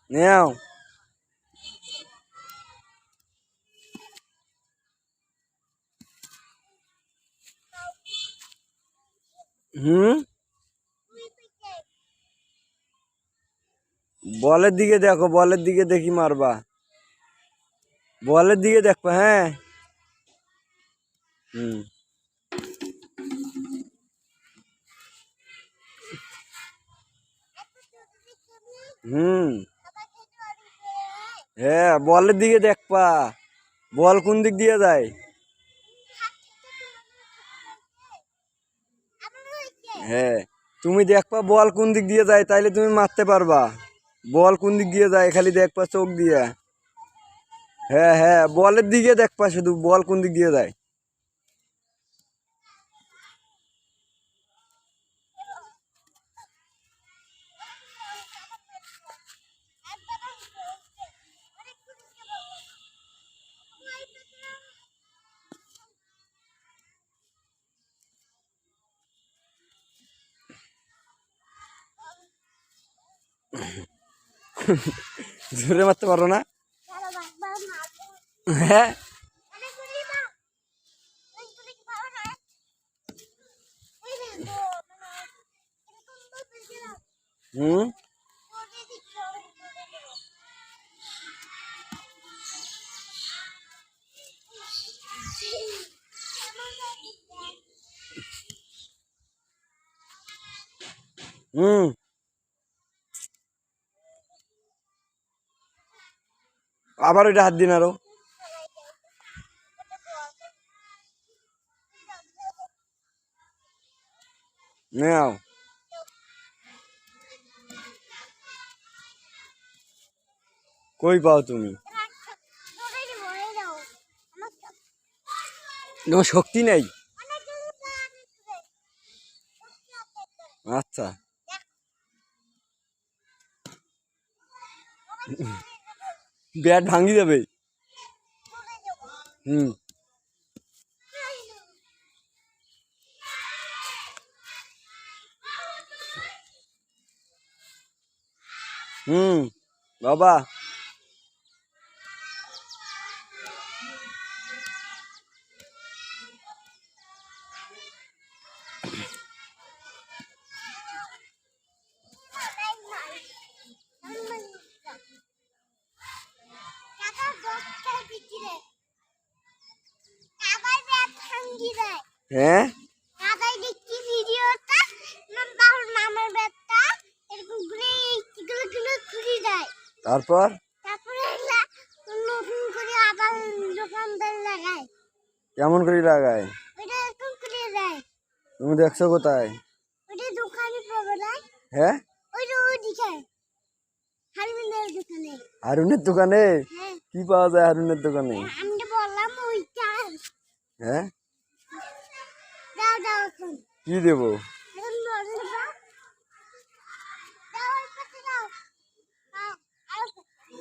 নেও বলের দিকে দেখো, বলের দিকে দেখি মারবা, বলের দিকে দেখবা। হ্যাঁ হুম হুম হ্যাঁ বলের দিকে দেখবা, বল কোন দিক দিয়ে যায়। হ্যাঁ তুমি দেখবা বল কোন দিক দিয়ে যায়, তাইলে তুমি মারতে পারবা। বল কোন দিক দিয়ে যায় খালি দেখবা চোখ দিয়ে। হ্যাঁ হ্যাঁ বলের দিকে দেখবা, শুধু বল কোন দিক দিয়ে যায়। জোরে মারতে পারো না? হ্যাঁ হুম হুম আবার ওইটা হাত দিন আরো। নেও কই পাও তুমি? তোমার শক্তি নেই। আচ্ছা ব্যাট ভাঙি যাবে। হুম হুম বাবা হ্যাঁ তারপর কেমন করে লাগায়? তুমি দেখছো কোথায়? হ্যাঁ হারুনের দোকানে? কি পাওয়া যায় হারুনের দোকানে? হ্যাঁ কি দেবো?